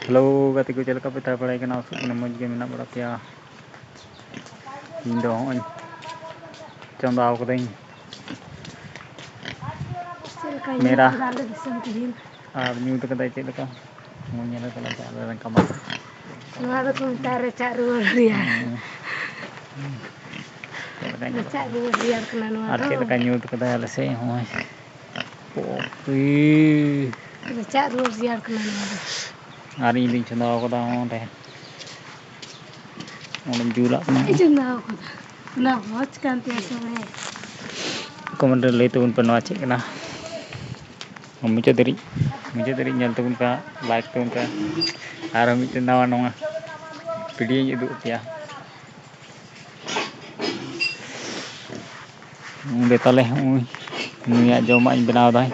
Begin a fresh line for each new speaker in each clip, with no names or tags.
Hello गति को चलका पे तार पड़ाई करना उसको मज के मेना बड़ा पिया इन दो हूँ चंदा कदई मेरा और न्यूट कदा चलका मुझे कला चाल कमा
नवादा को तारे चार रिया चार रिया कना नवादा
चलका न्यूट कदा आले से हूँ
चार रिया कना नवादा
और इन दिन चंदा कदा हूँ ते उन जुला
चंदा कदा ना वॉच कांते समय
कमेंट लेते उन पर नवाचे कना मुझे दरी nyal tebun pa like tebun pa aro miten nawa nawa video nya uduk pia udah tale nuya joma ing benaw dai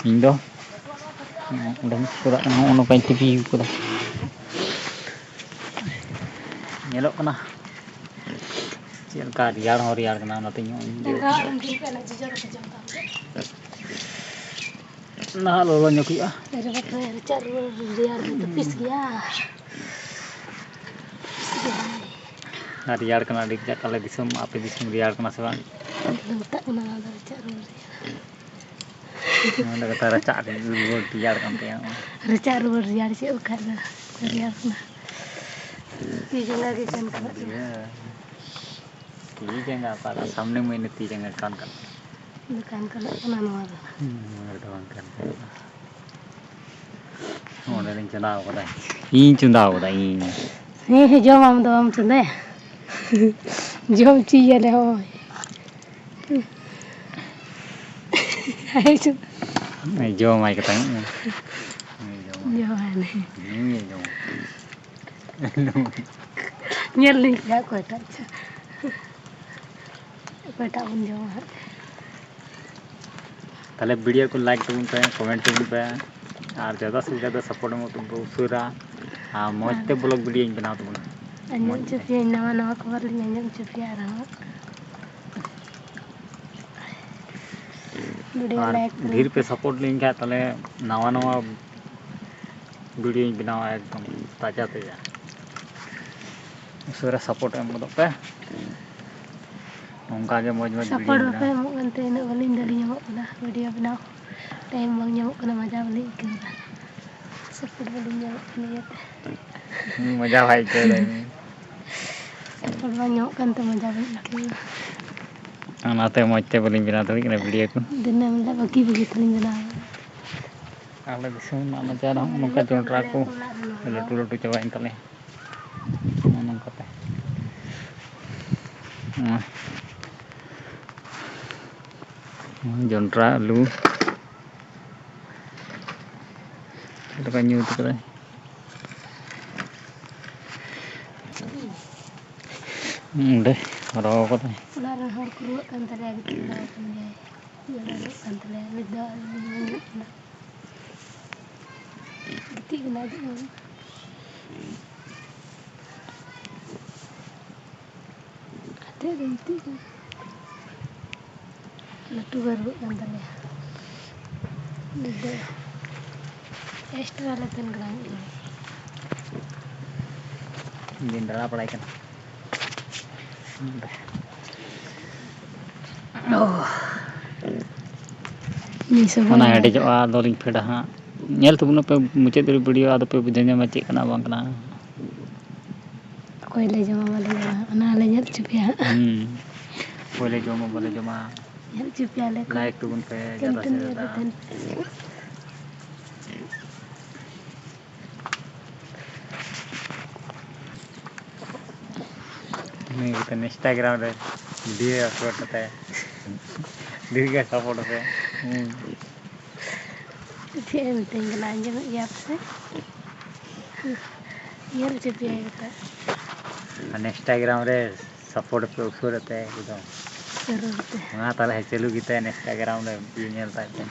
ing do udah surat ono pa TV ko da nyelok kana chelka riyar kana nate nyo nah lo nyok ya
dari bakal car riar tepis ya
riyar kana dik jakale disum ape disum riyar kana se bang
tak kena dari car riar
ada kata racak riyar kan te
car riar sih ukat riar kana Teejan लगे kan kana
Teejan apa सामने में ने Teejan kan
bukan kana kana nwaada
doang kan udah ning cendau ko dai ing cendau ko dai
jom am do am cende jom chi ya le ho
ai jom ai ka tang
jom ane
ni jom
nyel ni ya ko ta pun jom
ताले video को like तुम पे comment तुम पे और ज़्यादा से ज़्यादा सपोर्ट में तुम उसूरा हाँ मौजते ब्लॉग वीडियो इन बनाओ तुम
अंजन चुपिया नवा नवा खबर ली अंजन चुपिया रहा वीडियो लाइक
धीर पे सपोर्ट लेंगे क्या ताले नवा नवा वीडियो इन बनाओ एकदम ताजा ताजा उसूरा सपोर्ट हम लोग पे उनका के मौज मौज
सपोर्ट पे मुकंते न वलिन दली nyamuk na video बनाओ टाइम bang nyamuk na मजा बली इकन सपोर्ट बली nyamuk ni
मजा भाई के
सपोर्ट bang nyamuk kan तो मजा बली इकन
अनाते मौजते बली बिना तो इकन वीडियो को
दिन में बगी बगी तलिन बना
आले दिसम ना मजा ना नोका जोंड्रा को लटू लटू चबाइन तले नोंका जोंड्रा आलू itu kan nyut itu deh roh kok deh
ular hor keluar kan tadi ada kita punya ular kan tadi ada gede kena aja ada gede kan latu baru kan tadi ada extra latihan kerang ini
jenderal apa lagi kan
ini semua
mana ada jo adoling peda ha nyel tu punya pe muncul dari video ada pe budenya macam kena bang kena
कोई ले जाओ वाले अना ले जल चुपिया
boleh joma
जल चुपिया ले
like tu pun pe ज़्यादा से ज़्यादा नहीं kita Instagram deh dia upload करता है dia का सपोर्ट पे
फिर tinggal aja ya apa ये चुपिया करता
Instagram रे सपोर्ट पे उसूर रहता है एकदम
जरूरत है
वहाँ ताले है चलू की तय Instagram रे ईमेल टाइप पे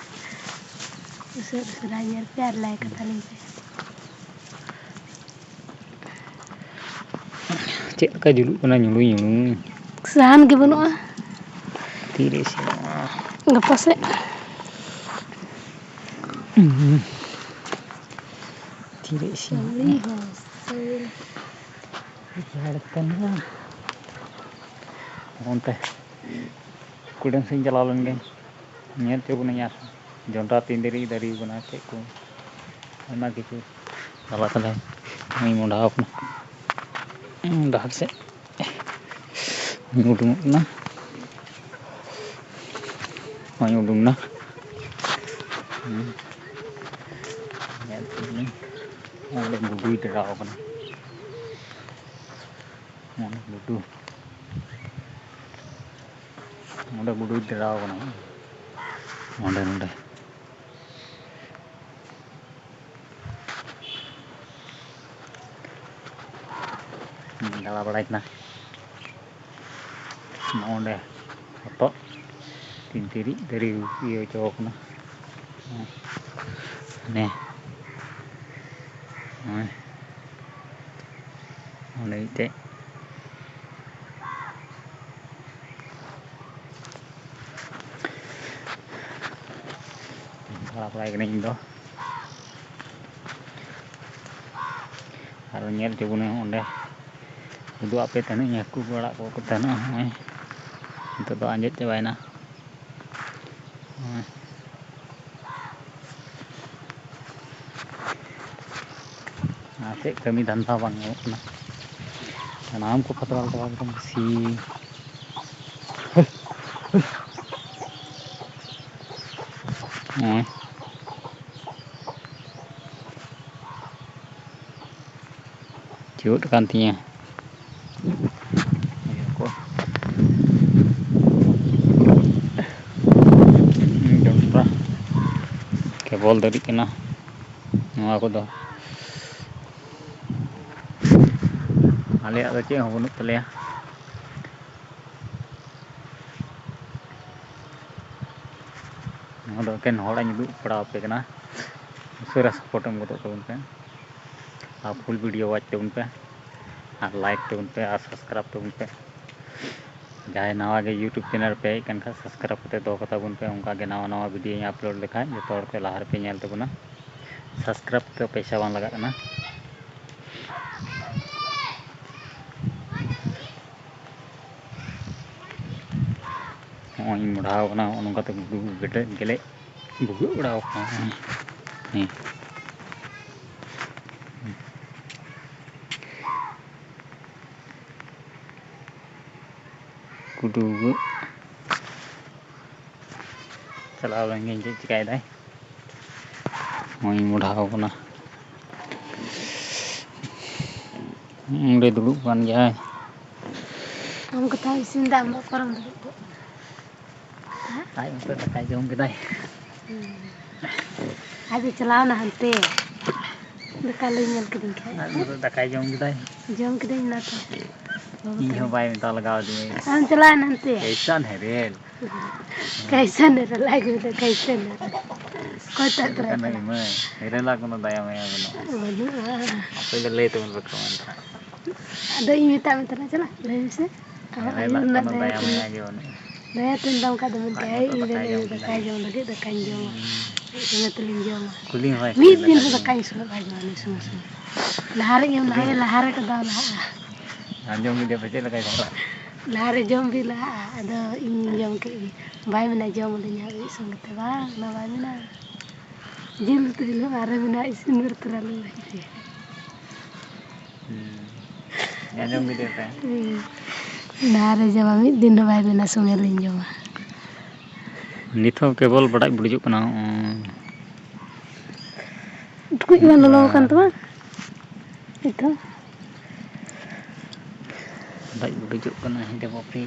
उसूर यार प्यार लाइक तालिंग पे
cek ka dulu kena nyulu
kesan ke banu
tiri sih
lepas ya
Tidak sih. Jalan onte kudang sing jalalan geng nyet coba nanya jonta tindiri dari guna cekku mana gitu salah salah ini mau dah apa dah se ngudung na mau ngudung na nyet ini ada budu terau kan mana budu udah budu terau kan udah dalam balik nah mau deh foto tintiri dari video cowok nah nih udah itu kalau lagi nih itu harus nyel coba nih udah udah apa tanahnya aku bolak ke tanah itu tuh anjut coba na asik kami tanpa bang na tanam ko patral tawag tong si ciut kantinya jontra kebol dari kena aku dah ale ada cek hubunut tele ya ada kan orang itu pada apa kena surah support हम को तो उनपे आप full video watch तो उनपे आप like तो उनपे आप सब्सक्राइब तो उनपे जहाँ नवा के यूट्यूब चैनल पे कन का सब्सक्राइब करते दो कता उनपे उनका के नवा नवा वीडियो अपलोड लिखा है जो तौर पे लाहर पे नेल तो बना सब्सक्राइब तो पैसा वाला लगा ना ᱚᱱ ᱢᱩᱰᱷᱟᱣ ᱠᱟᱱᱟ ᱚᱱᱠᱟ ᱛᱮ ᱜᱮᱞᱮ ᱵᱩᱜᱟᱹᱜ ᱵᱟᱲᱟᱣ ᱠᱟᱱᱟ kudu chalaw lên cái cây đấy ngồi mudhaw kana udah dulu kan ya
हम कथा इसिंदा हम करम दulu
ai untuk takai jom kedai
aja चलाओ ना हंते दका ले nyel keding kai
untuk takai jom kedai
jom keding na to
ini hobay minta लगाव दिए
हम चला ना हंते
कैसन है रे
कैसन है लागे तो कैसन है कोई तक
नहीं मैं मेरे ला कोनो दया मैं बनो पहले ले तो उनको कमेंट
ada ini minta चला ले से
मेरे ला कोनो दया मैं आगे बनो
daya tendang ka demen daya ini daka jom lagi daka jom ini teling jom
kuling hoy
mid din sa daka isu ka jom ni semua lahar yang lahar ka daw lah
anjong dia baca lagai sama
lahar jom bi lah ada ini jom ke bai mena jom le nya isu ngate ba na bai mena jil tu lo are mena isu nur terlalu lagi
anjong dia pa
lahar jom mid din bai mena sungai le jom
nitho kebol badak bujuk kana
kuy man lo kan tu itu
badak bujuk kana hidup opi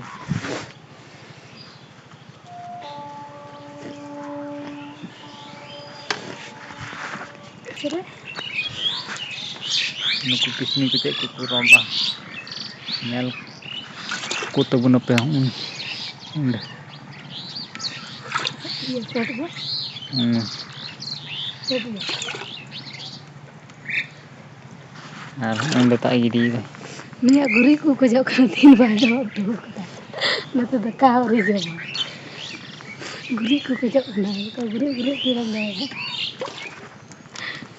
nuku pisni ku cek ku romba nel ku to buna pe udah
iya coba
আর উন্ডে তাই গিরি
Niya guri ko ko jauh kan tin ba do do na to da ka ori jauh guri ko jauh na ko guri kiram na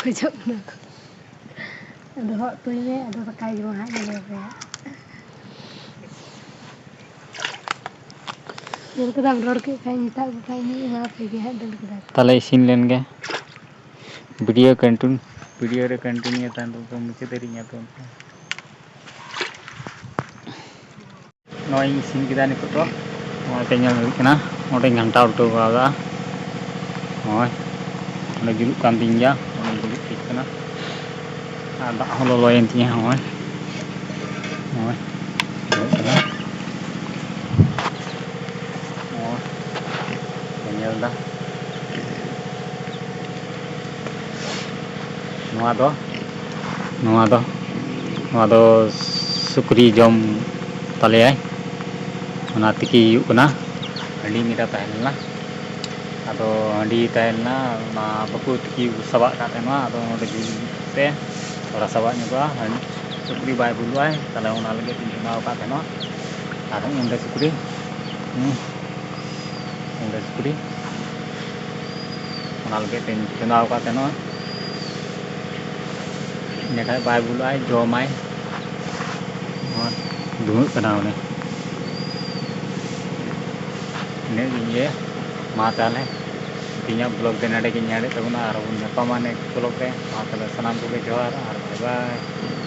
ko jauh na Ada hok tu ini, ada pakai juga hak ni ya. Dulu kita beror ke kain tak kain ini maaf lagi hak dulu kita.
ताले इसिन लेन गे video रे continue तान तो मुझे तेरी nya तो नॉय इसिन किदा नि तो नॉय ते nyal हुई कना ओडे घंटा उल्टो गागा नॉय ओडे जुलुक कान दिन गया ओडे जुलुक ठीक कना आ दा हलो लोयन तिया नॉय नॉय कना नॉय nyal दा नोआ दो सुकरी जम ताले आय ओना तिकी हुयुग कना हंडी मिदा ताहेलना आदो हंडी ताहेलना ओना बाकु तिकी सबाग का तहनवा आदो ओडे जुल ते थोड़ा सबाग नुगा सुकरी बाय बुलुआय ताले ओना लगे तिन चुनाव का तहनवा आरो उंडे सुकरी ओना लगे तिन चुनाव का तहनवा नेखा बाय बुलुआय जमाय दुहुग कना ओने ने ये मा ताले तिnya ब्लॉग दे नडे गिन याडे तबना आरो नेपा माने ब्लॉग दे मा ताले सनाम को जोहार आर बाय बाय।